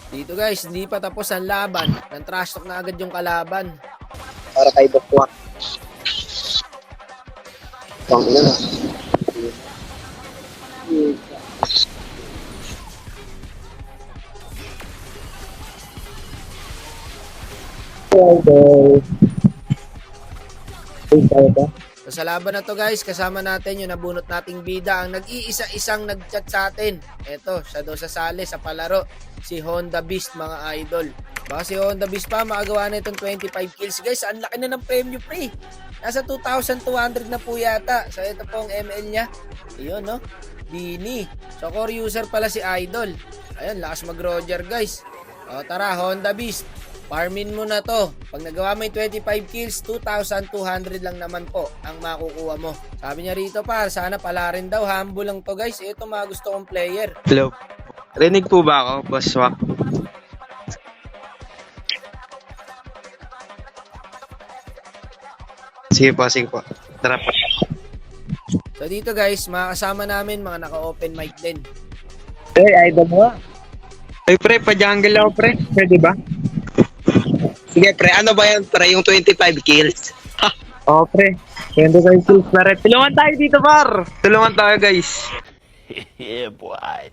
Dito guys, hindi pa tapos ang laban. Nang trash talk na agad yung kalaban. Para kay Bukwak. Pang ina na. So sa laban na to guys, kasama natin yung nabunot nating bida, ang nag-iisa-isang nag-chat sa atin. Eto, siya daw sasali sa palaro, si Honda Beast mga idol. Baka si Honda Beast pa makagawa na itong 25 kills guys. Ang laki na ng premyo pre. Nasa 2,200 na po yata. So ito po ang ML niya. Ayun no, Bini. So core user pala si idol. Ayun, lakas mag-Roger guys. O tara, Honda Beast, farmin mo na to. Pag nagawa mo yung 25 kills, 2,200 lang naman po ang makukuha mo. Sabi niya rito pa, sana pala rin daw. Humble lang to guys. Ito mga gusto kong player. Hello. Rinig po ba ako, Boss Wak? Sige po. Tara po. So dito guys, makakasama namin mga naka-open mic din. Hey, idol mo. Ay pre, pa-jungle ako pre. Pwede ba? Sige, pre. Ano ba yan, pre? Yung 25 kills? Oo pre. 25 kills na rin. Tulungan tayo dito par. Tulungan tayo guys. Yeah, boy.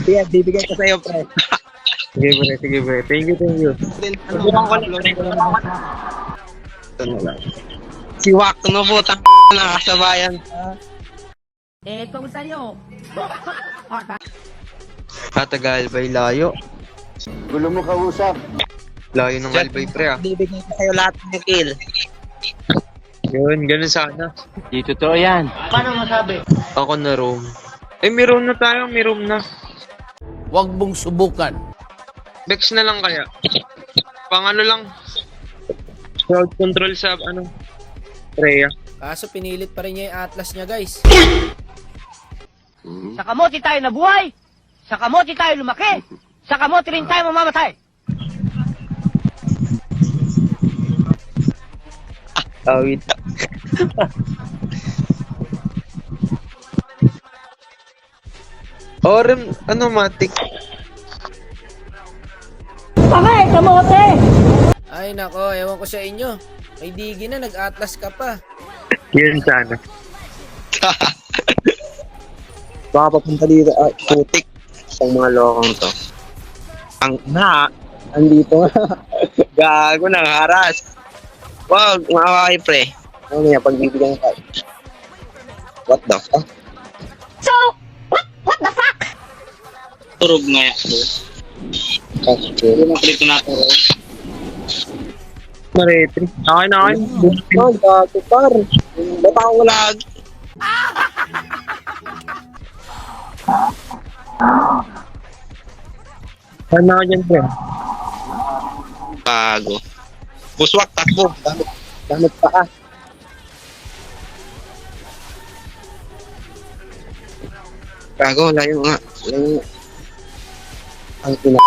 Sige, bibigyan ko sa'yo, pre. Sige pre. Thank you. Tulungan ko lang. Ito na lang. Si Wak, no po, na kasabayan. Kung sa'yo. Katagal ba'y layo? Gulo mo kausap. Layo ng Albay pre ah. Bibigyan ko sa'yo lahat ng kill. Yun, ganun sana. Di totoo yan. Paano masabi? Ako na roam. May roam na tayo, may roam na. Huwag mong subukan. Bex na lang kaya. Pang ano lang. Crowd control sa Freya. Kaso pinilit pa rin niya yung Atlas niya guys. Sa kamote tayo nabuhay. Sa kamote tayo lumaki. Sa kamote rin tayo mamamatay. Awit. Orem, matik. Pangay, kamote! Ay nako, ewan ko sa inyo. May digi na, nag-Atlas ka pa. Yun sana. Baka papunta dito, putik. Ang mga lokong to. Andito nga. Gago ng haras. Wag, makakay pre. Ano nga, pagbibigyan ka. What the fuck? So, what the fuck? Turog nga yan. Hindi na prito na turog. Maretri. Akin. Oh, gago par. Ba't ako lag? Saan na ako dyan, pre? Bago. Buswak, takbo. Damit pa ka. Bago, layo nga. Ang ina.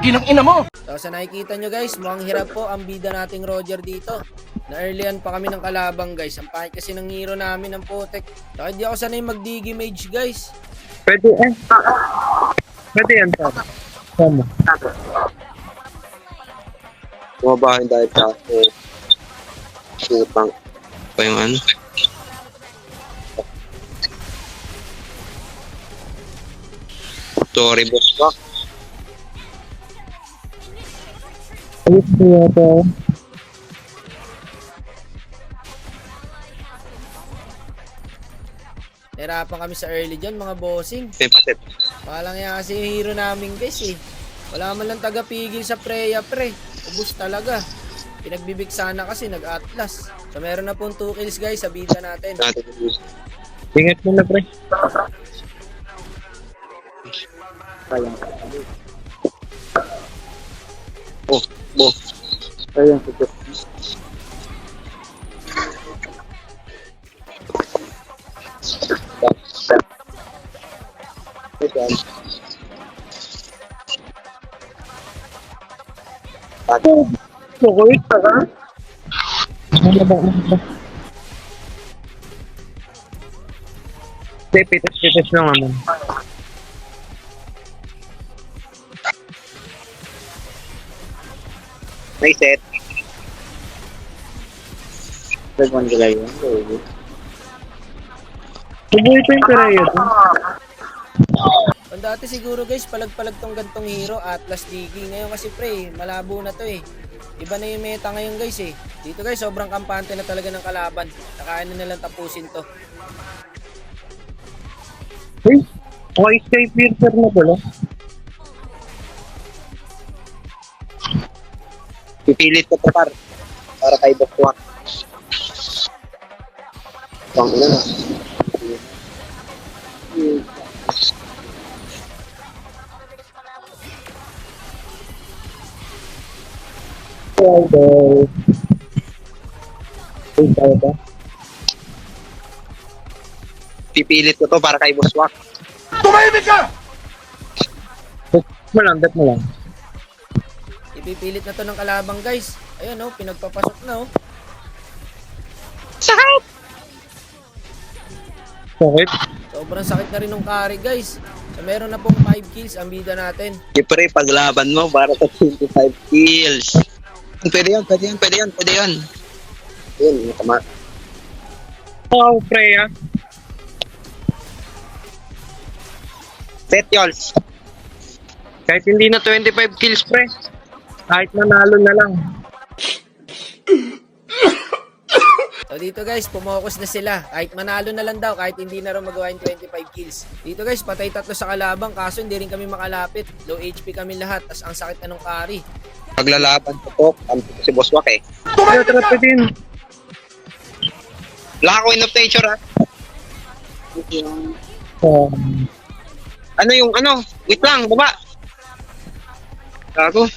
Ginang-ina mo! So sa nakikita nyo guys, mukhang hirap po ang bida nating Roger dito. Na-earlyan pa kami ng kalabang guys. Ang pahit kasi ng hero namin ng putek. Saka hindi ako sanay mag-digi mage guys. Pwede yan, sir. Sama. Bumabahin dahil sa putang. Pa yung ano? Sorry, buswak. Ayos ko yata. Nahirapan kami sa early dyan mga bossing. Paset. Palang yan kasi yung hero namin guys eh. Wala man lang tagapigil sa Freya pre. Ubus talaga. Pinagbibig sana kasi nag-Atlas. So meron na pong 2 kills guys sa bida natin. Ingat mo na, pre. Oh. Ayun, sige. Sukuit ka ka? Ano ba? Pitas lang naman. May set. Nagwan ka lang yun. Subuhay pa yung Korea to. Kung dati siguro guys, palag-palag tong gantong hero, Atlas Digi. Ngayon kasi pre, malabo na to eh. Iba na yung meta ngayon guys eh. Dito guys, sobrang kampante na talaga ng kalaban. Nakaano na lang tapusin to. Uy, okay, Sky Piercer na pala. Pipilit ko to par. Para kay Bokwak. Pang ina na. Pipilit ko to para kay Bokwak. Bet mo lang. Ipipilit na to ng kalabang guys. Ayun oh, pinagpapasok na oh. Sakit! Bakit? Sobrang sakit na rin ng carry guys. So meron na pong 5 kills ang bida natin. Siyempre, paglaban mo para sa 25 kills. Pwede yan, pwede yan, pwede yan, pwede yan. Yun, tama. Oh, Freya. Set yols. Kahit hindi na 25 kills, pre. Kahit nanalo na lang. So dito guys, pumokus na sila. Kahit manalo na lang daw, kahit hindi na rin magawa yung 25 kills. Dito guys, patay 3 sa kalabang, kaso hindi rin kami makalapit. Low HP kami lahat, tas ang sakit na nung carry. Paglalaban ko to, kampi ko si Bosswak eh. Kaya trap din. Wala ako in of nature ha. Ano yung ano? Wait lang, baba. Gago.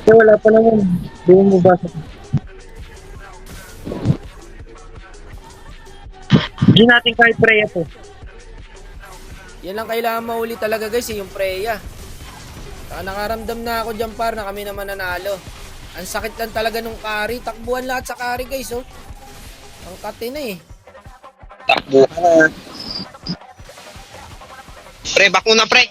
Wala pa naman. Di mo basa. Hindi natin kahit Freya to. Yan lang kailangan mahuli talaga guys, yung Freya. Saka nakaramdam na ako dyan par na kami naman nanalo. Ang sakit lang talaga nung carry. Takbuhan lahat sa carry guys oh. Ang kati na eh. Takbo ka na. Pre, back muna pre.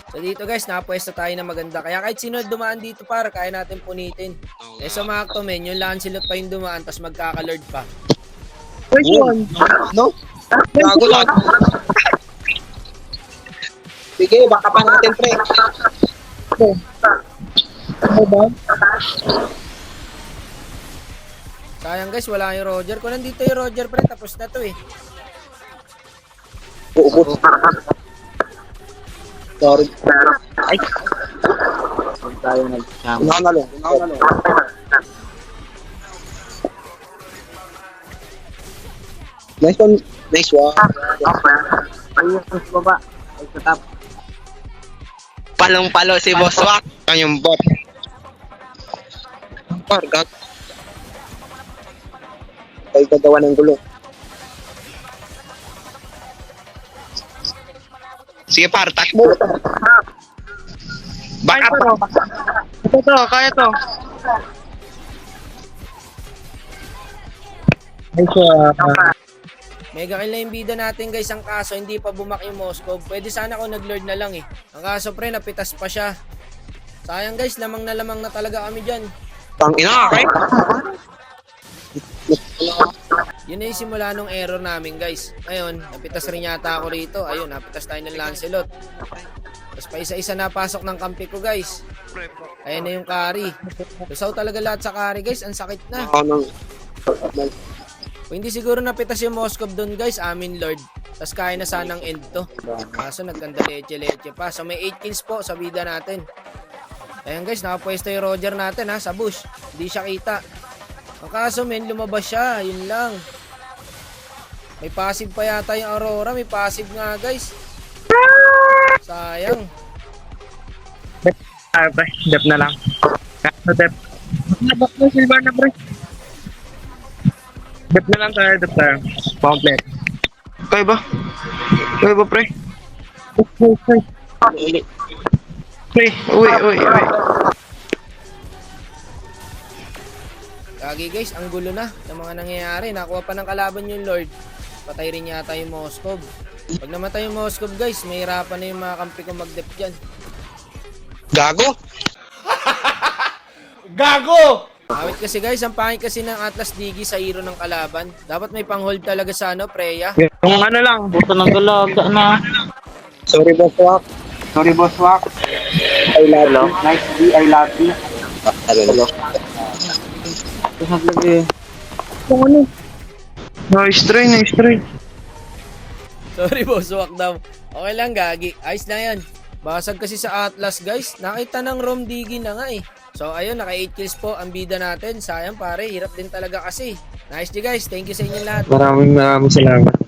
So dito guys, napwesto tayo na maganda. Kaya kahit sino dumaan dito par, kaya natin punitin. Eh sa mga men, yung Lancelot pa yung dumaan, tas magkaka-lord pa. Where's one? No? Gago lang. Sige, baka pa natin pre. Ano ba? Sayang guys, wala yung Roger. Kung nandito yung Roger pre, tapos na to eh. Uubos. Sorry. Ay. Huwag tayo nagsama. Unahan na lang. Unahan na lang. Nice one. Nice one. Ayun sa baba. Ay sa top. Palong-palo si Bosswak. Ang yung bot. Ang pargag. Ay kagawa ng gulo. Sige par, takbo. Back up. Ito to, kaya to. Ay Mega kill na yung bida natin guys. Ang kaso, hindi pa bumak yung Moscow. Pwede sana ako nag-lord na lang eh. Ang kaso pre, napitas pa siya. Sayang guys, lamang na talaga kami dyan. Pang ina, okay? Yun na yung simula nung error namin guys. Ngayon, napitas rin yata ako rito. Ayun, napitas tayo ng Lancelot. Tapos pa isa-isa napasok ng kampi ko guys. Ayan na yung carry. Lusaw talaga lahat sa carry guys. Ang sakit na. Kung hindi siguro napitas yung Moskov doon guys, amin Lord. Tapos kaya na sanang end to. Kaso nagkanda leche pa. So may 8 kills po sa bida natin. Ayan guys, nakapwesto yung Roger natin ha, sa bush. Hindi siya kita. Ang kaso men, lumabas siya. Yun lang. May passive pa yata yung Aurora. May passive nga guys. Sayang. Dep na lang. Kaya dep. Nabak na silver na pre. Dep na lang tayo, dep tayo. Complete. Kaya ba? Kaya ba pre? Pre, uy. Kagi guys, ang gulo na ng mga nangyayari. Nakuha pa ng kalaban yung Lord. Patay rin yata yung Moskov. Pag namatay yung Moskov guys, mahirapan na yung mga kampi ko mag-dep dyan. Gago? Awit kasi guys, ang pangit kasi ng Atlas Digi sa hero ng kalaban. Dapat may pang-hold talaga sa Freya. Yung ano lang. Buto ng galaga na. Sorry, boss Wak. Sorry, boss Wak. I love you. Nice D, I love you. Hello. Naglagay. Nice try. Sorry boss, walk daw. Okay lang gagi, ayos na yan. Basag kasi sa Atlas guys, nakita ng Rom Digi na nga eh. So ayun, naka 8 kills po ang bida natin. Sayang pare, hirap din talaga kasi. Nice di guys, thank you sa inyo lahat. Maraming salamat.